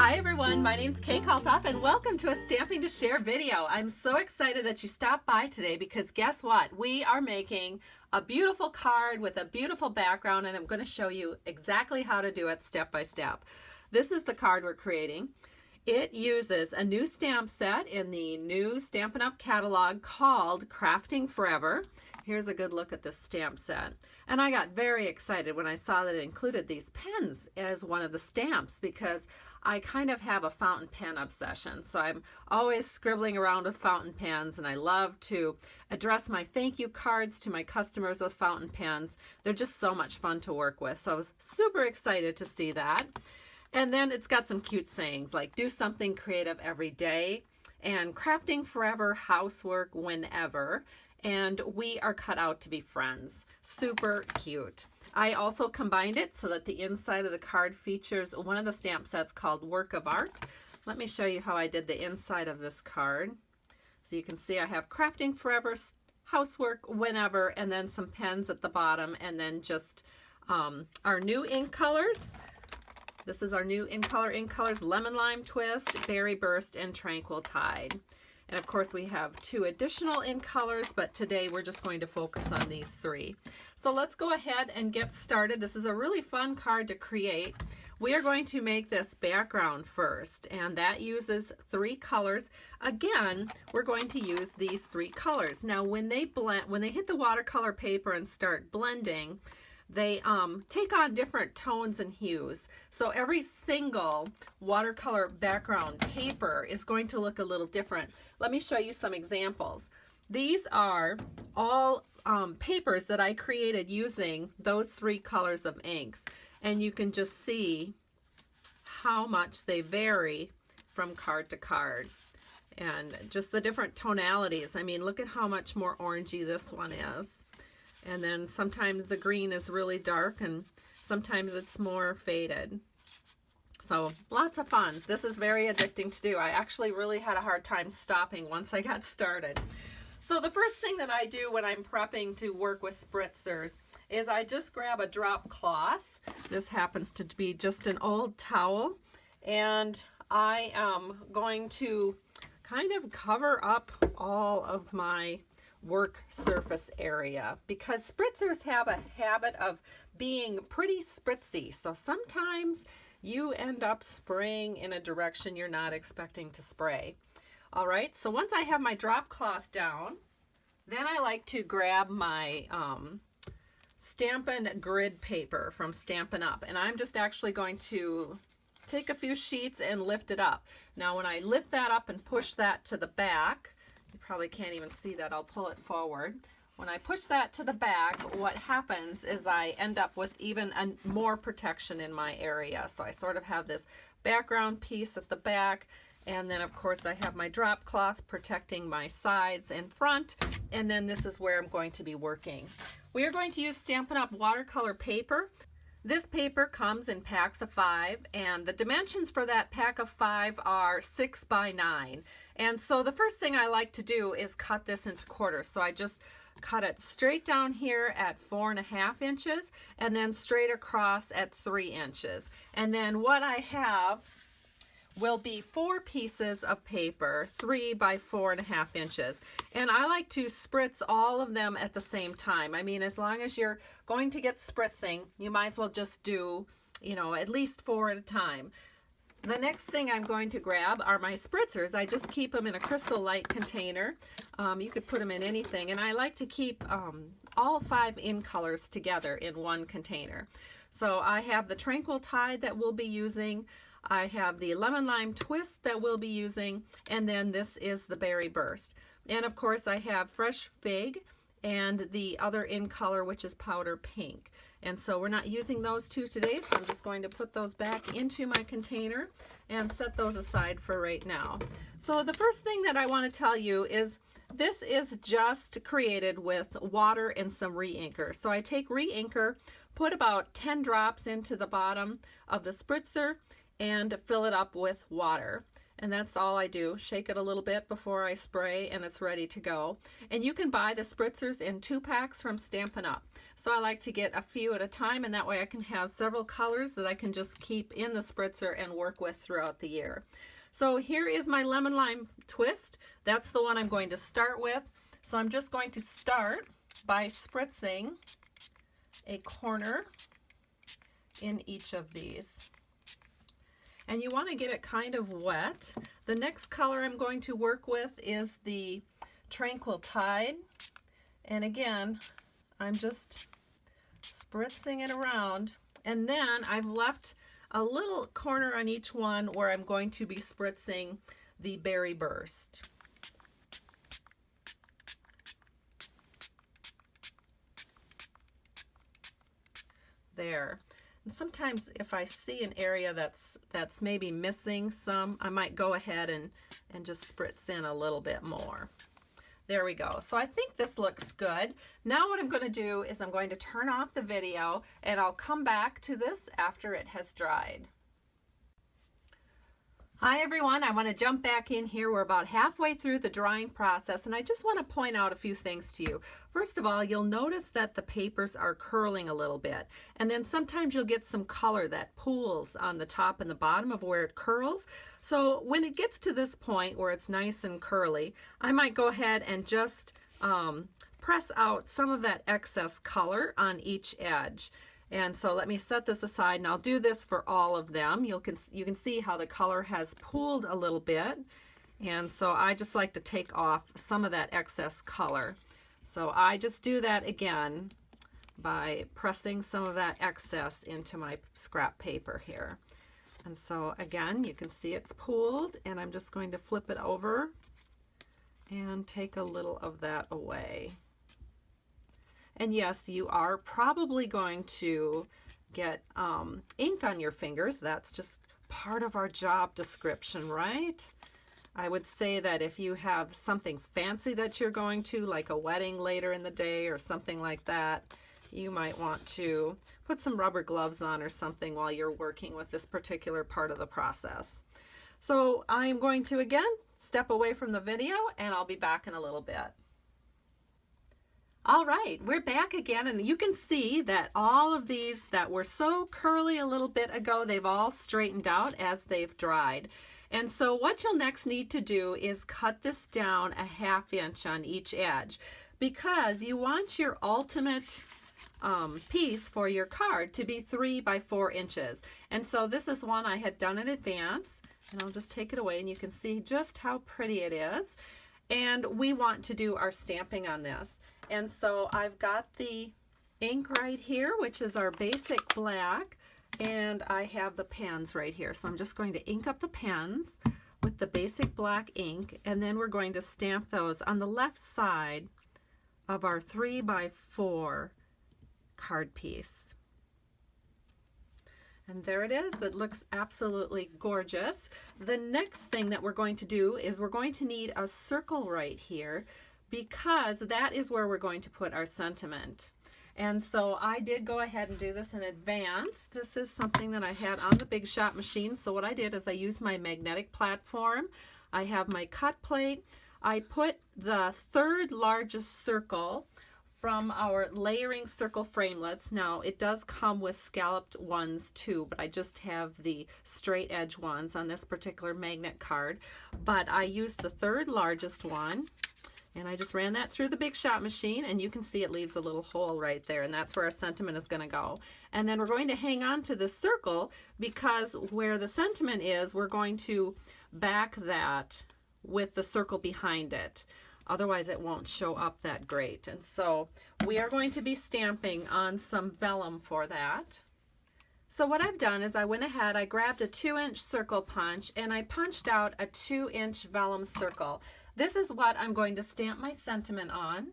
Hi everyone, my name's Kalthoff and welcome to a Stamping to Share video. I'm so excited that you stopped by today because guess what? We are making a beautiful card with a beautiful background and I'm going to show you exactly how to do it step by step. This is the card we're creating. It uses a new stamp set in the new Stampin' Up! Catalog called Crafting Forever. Here's a good look at this stamp set. And I got very excited when I saw that it included these pens as one of the stamps because I kind of have a fountain pen obsession. So I'm always scribbling around with fountain pens and I love to address my thank you cards to my customers with fountain pens. They're just so much fun to work with. So I was super excited to see that. And then it's got some cute sayings like do something creative every day and crafting forever, housework whenever, and we are cut out to be friends. Super cute. I also combined it so that the inside of the card features one of the stamp sets called Work of Art. Let me show you how I did the inside of this card. So you can see I have crafting forever, housework whenever, and then some pens at the bottom, and then just our new ink colors. This is our new ink colors, Lemon Lime Twist, Berry Burst, and Tranquil Tide. And of course we have two additional ink colors, but today we're just going to focus on these three. So let's go ahead and get started. This is a really fun card to create. We are going to make this background first, and that uses three colors. Again, we're going to use these three colors. Now when they blend, when they hit the watercolor paper and start blending, they take on different tones and hues. So every single watercolor background paper is going to look a little different. Let me show you some examples. These are all papers that I created using those three colors of inks. And you can just see how much they vary from card to card. And just the different tonalities. I mean, look at how much more orangey this one is. And then sometimes the green is really dark and sometimes it's more faded. So lots of fun. This is very addicting to do. I actually really had a hard time stopping once I got started. So the first thing that I do when I'm prepping to work with spritzers is I just grab a drop cloth. This happens to be just an old towel. And I am going to kind of cover up all of my work surface area because spritzers have a habit of being pretty spritzy. So sometimes you end up spraying in a direction you're not expecting to spray. All right, so once I have my drop cloth down, then I like to grab my Stampin' grid paper from Stampin' Up! And I'm just actually going to take a few sheets and lift it up. Now when I lift that up and push that to the back, you probably can't even see that. I'll pull it forward. When I push that to the back, what happens is I end up with even more protection in my area. So I sort of have this background piece at the back, and then of course I have my drop cloth protecting my sides and front, and then this is where I'm going to be working. We are going to use Stampin' Up! Watercolor paper. This paper comes in packs of 5, and the dimensions for that pack of 5 are 6 by 9. And so the first thing I like to do is cut this into quarters. So I just cut it straight down here at 4.5 inches and then straight across at 3 inches. And then what I have will be 4 pieces of paper, 3 by 4.5 inches. And I like to spritz all of them at the same time. I mean, as long as you're going to get spritzing, you might as well just do, you know, at least 4 at a time. The next thing I'm going to grab are my spritzers. I just keep them in a crystal light container. You could put them in anything, and I like to keep all 5 ink colors together in one container. So I have the Tranquil Tide that we'll be using. I have the Lemon Lime Twist that we'll be using, and then this is the Berry Burst. And of course I have Fresh Fig and the other ink color, which is Powder Pink. And so we're not using those two today, so I'm just going to put those back into my container and set those aside for right now. So the first thing that I want to tell you is this is just created with water and some re-inker. So I take re-inker, put about 10 drops into the bottom of the spritzer, and fill it up with water. And that's all I do. Shake it a little bit before I spray and it's ready to go. And you can buy the spritzers in 2-packs from Stampin' Up. So I like to get a few at a time, and that way I can have several colors that I can just keep in the spritzer and work with throughout the year. So here is my lemon lime twist. That's the one I'm going to start with. So I'm just going to start by spritzing a corner in each of these. And you want to get it kind of wet. The next color I'm going to work with is the Tranquil Tide. And again, I'm just spritzing it around. And then I've left a little corner on each one where I'm going to be spritzing the Berry Burst. There. And sometimes if I see an area that's maybe missing some, I might go ahead and just spritz in a little bit more. There we go. So I think this looks good. Now what I'm going to do is I'm going to turn off the video and I'll come back to this after it has dried. Hi everyone, I want to jump back in here. We're about halfway through the drying process, and I just want to point out a few things to you. First of all, you'll notice that the papers are curling a little bit, and then sometimes you'll get some color that pools on the top and the bottom of where it curls. So when it gets to this point where it's nice and curly, I might go ahead and just press out some of that excess color on each edge. And so let me set this aside, and I'll do this for all of them. You can see how the color has pooled a little bit, and so I just like to take off some of that excess color. So I just do that again by pressing some of that excess into my scrap paper here. And so again, you can see it's pooled, and I'm just going to flip it over and take a little of that away. And yes, you are probably going to get ink on your fingers. That's just part of our job description, right? I would say that if you have something fancy that you're going to, like a wedding later in the day or something like that, you might want to put some rubber gloves on or something while you're working with this particular part of the process. So I'm going to, again, step away from the video, and I'll be back in a little bit. All right, we're back again, and you can see that all of these that were so curly a little bit ago, they've all straightened out as they've dried. And so what you'll next need to do is cut this down a 1/2 inch on each edge, because you want your ultimate piece for your card to be 3 by 4 inches. And so this is one I had done in advance, and I'll just take it away, and you can see just how pretty it is. And we want to do our stamping on this. And so I've got the ink right here, which is our basic black, and I have the pens right here. So I'm just going to ink up the pens with the basic black ink, and then we're going to stamp those on the left side of our 3 by 4 card piece. And there it is. It looks absolutely gorgeous. The next thing that we're going to do is we're going to need a circle right here, because that is where we're going to put our sentiment. And so I did go ahead and do this in advance. This is something that I had on the Big Shot machine. So what I did is I used my magnetic platform. I have my cut plate. I put the 3rd largest circle from our layering circle framelits. Now it does come with scalloped ones too, but I just have the straight edge ones on this particular magnet card. But I used the 3rd largest one, and I just ran that through the Big Shot machine, and you can see it leaves a little hole right there, and that's where our sentiment is going to go. And then we're going to hang on to this circle, because where the sentiment is, we're going to back that with the circle behind it. Otherwise it won't show up that great. And so we are going to be stamping on some vellum for that. So what I've done is I went ahead, I grabbed a 2-inch circle punch, and I punched out a 2-inch vellum circle. This is what I'm going to stamp my sentiment on.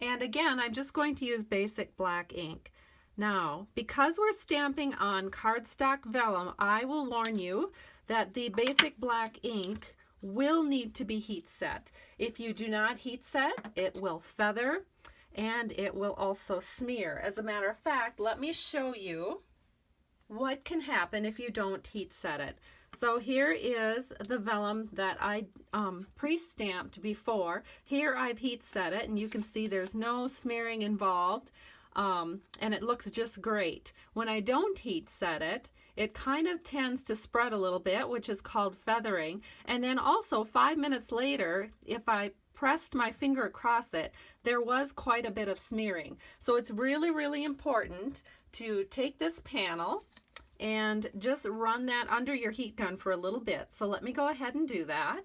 And again, I'm just going to use basic black ink. Now, because we're stamping on cardstock vellum, I will warn you that the basic black ink will need to be heat set. If you do not heat set, it will feather and it will also smear. As a matter of fact, let me show you what can happen if you don't heat set it. So here is the vellum that I pre-stamped before. Here I've heat set it, and you can see there's no smearing involved, and it looks just great. When I don't heat set it, it kind of tends to spread a little bit, which is called feathering. And then also 5 minutes later, if I pressed my finger across it, there was quite a bit of smearing. So it's really, really important to take this panel and just run that under your heat gun for a little bit. So let me go ahead and do that.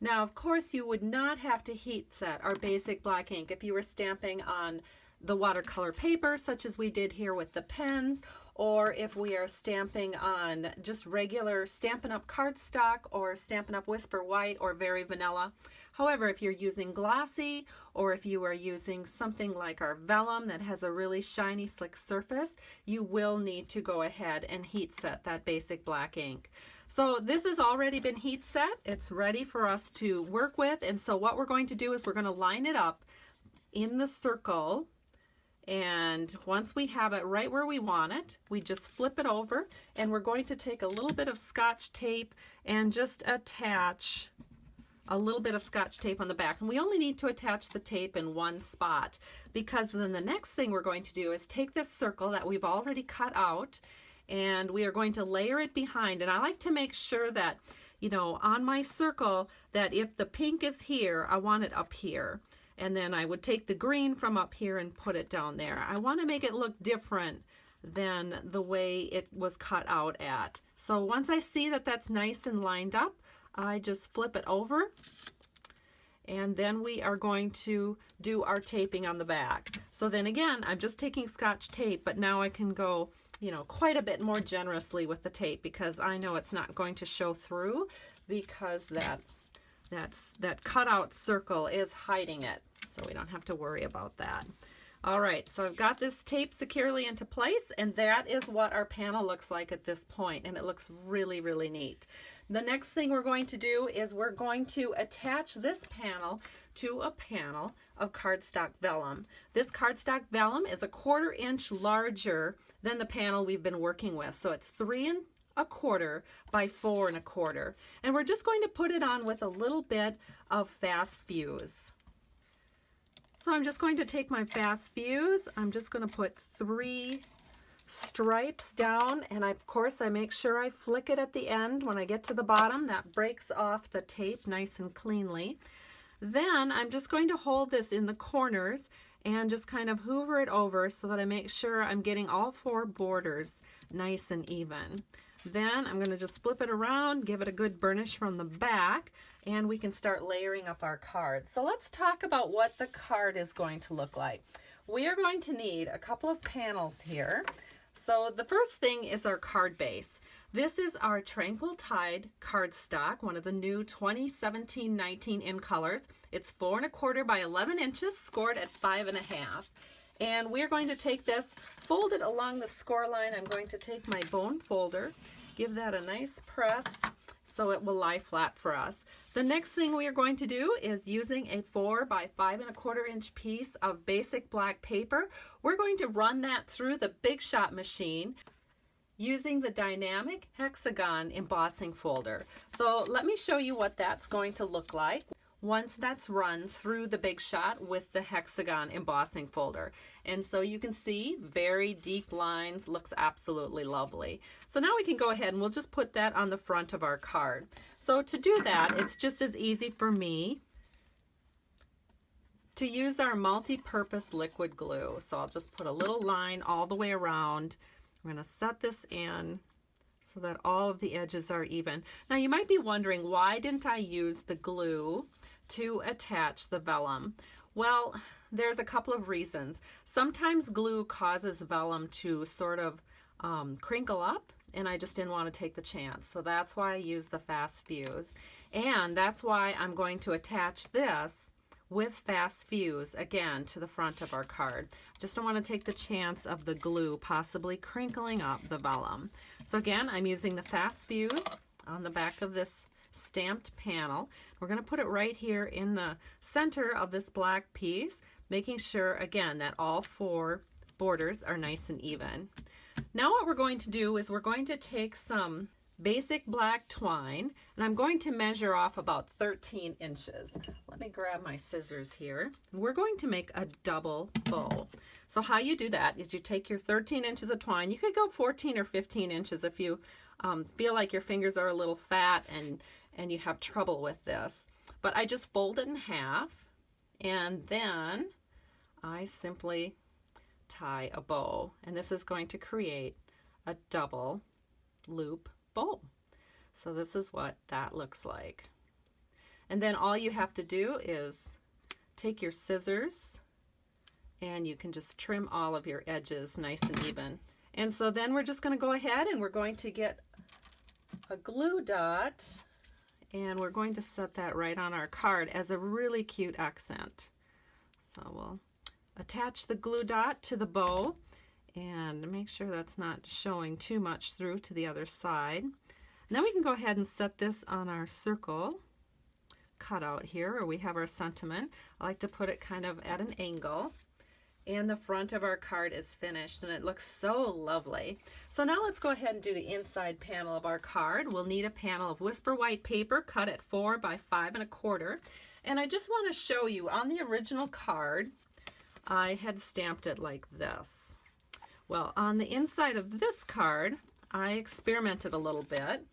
Now, of course, you would not have to heat set our basic black ink if you were stamping on the watercolor paper, such as we did here with the pens, or if we are stamping on just regular Stampin' Up! Cardstock or Stampin' Up! Whisper White or Very Vanilla. However, if you're using glossy, or if you are using something like our vellum that has a really shiny, slick surface, you will need to go ahead and heat set that basic black ink. So this has already been heat set. It's ready for us to work with. And so what we're going to do is we're going to line it up in the circle. And once we have it right where we want it, we just flip it over, and we're going to take a little bit of Scotch tape and just attach a little bit of Scotch tape on the back. And we only need to attach the tape in one spot, because then the next thing we're going to do is take this circle that we've already cut out, and we are going to layer it behind. And I like to make sure that, you know, on my circle, that if the pink is here, I want it up here. And then I would take the green from up here and put it down there. I want to make it look different than the way it was cut out at. So once I see that that's nice and lined up, I just flip it over, and then we are going to do our taping on the back. So then again, I'm just taking Scotch tape, but now I can go, you know, quite a bit more generously with the tape, because I know it's not going to show through, because that cutout circle is hiding it. So we don't have to worry about that. All right, so I've got this tape securely into place, and that is what our panel looks like at this point, and it looks really, really neat. The next thing we're going to do is we're going to attach this panel to a panel of cardstock vellum. This cardstock vellum is 1/4 inch larger than the panel we've been working with. So it's 3 1/4 by 4 1/4. And we're just going to put it on with a little bit of fast fuse. So I'm just going to take my fast fuse. I'm just going to put 3 stripes down, and of course I make sure I flick it at the end when I get to the bottom. That breaks off the tape nice and cleanly. Then I'm just going to hold this in the corners and just kind of hoover it over so that I make sure I'm getting all 4 borders nice and even. Then I'm going to just flip it around, give it a good burnish from the back, and we can start layering up our card. So let's talk about what the card is going to look like. We are going to need a couple of panels here. So the first thing is our card base. This is our Tranquil Tide cardstock, one of the new 2017-19 in colors. It's 4 1/4 by 11 inches, scored at 5 1/2. And we're going to take this, fold it along the score line. I'm going to take my bone folder, give that a nice press so it will lie flat for us. The next thing we are going to do is, using a 4 by 5 1/4 inch piece of basic black paper, we're going to run that through the Big Shot machine using the dynamic hexagon embossing folder. So let me show you what that's going to look like once that's run through the Big Shot with the hexagon embossing folder. And so you can see very deep lines, looks absolutely lovely. So now we can go ahead and we'll just put that on the front of our card. So to do that, it's just as easy for me to use our multi-purpose liquid glue. So I'll just put a little line all the way around. I'm going to set this in so that all of the edges are even. Now you might be wondering, why didn't I use the glue to attach the vellum? Well, there's a couple of reasons. Sometimes glue causes vellum to sort of crinkle up, and I just didn't want to take the chance. So that's why I used the fast fuse. And that's why I'm going to attach this with fast fuse again to the front of our card. Just don't want to take the chance of the glue possibly crinkling up the vellum. So again, I'm using the fast fuse on the back of this stamped panel. We're going to put it right here in the center of this black piece, making sure again that all 4 borders are nice and even. Now what we're going to do is we're going to take some basic black twine, and I'm going to measure off about 13 inches. Let me grab my scissors here. We're going to make a double bow. So how you do that is you take your 13 inches of twine. You could go 14 or 15 inches if you feel like your fingers are a little fat and you have trouble with this. But I just fold it in half, and then I simply tie a bow, and this is going to create a double loop bow. So this is what that looks like. And then all you have to do is take your scissors, and you can just trim all of your edges nice and even. And so then we're just going to go ahead and we're going to get a glue dot, and we're going to set that right on our card as a really cute accent. So we'll attach the glue dot to the bow and make sure that's not showing too much through to the other side. Now we can go ahead and set this on our circle cutout here where we have our sentiment. I like to put it kind of at an angle, and the front of our card is finished and it looks so lovely. So now let's go ahead and do the inside panel of our card. We'll need a panel of Whisper White paper cut at 4 by 5 1/4. And I just want to show you, on the original card I had stamped it like this. Well, on the inside of this card I experimented a little bit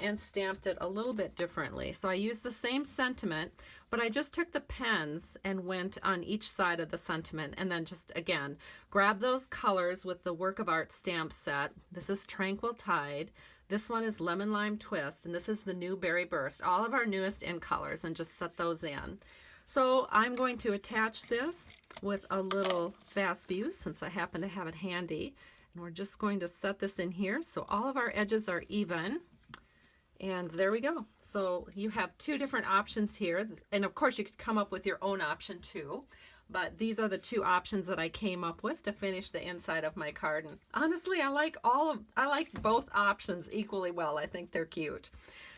and stamped it a little bit differently. So I used the same sentiment, but I just took the pens and went on each side of the sentiment, and then just again grab those colors with the Work of Art stamp set. This is Tranquil Tide, this one is Lemon Lime Twist, and this is the new Berry Burst, all of our newest in colors, and just set those in. So I'm going to attach this with a little fast view since I happen to have it handy, and we're just going to set this in here so all of our edges are even. And there we go. So you have two different options here, and of course you could come up with your own option too, but these are the two options that I came up with to finish the inside of my card. And honestly, I like both options equally well. I think they're cute.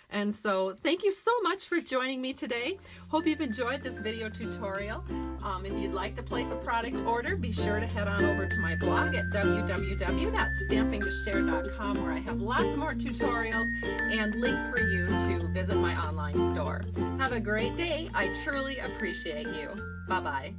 And so thank you so much for joining me today. Hope you've enjoyed this video tutorial. If you'd like to place a product order, be sure to head on over to my blog at www.stampingtoshare.com, where I have lots more tutorials and links for you to visit my online store. Have a great day. I truly appreciate you. Bye-bye.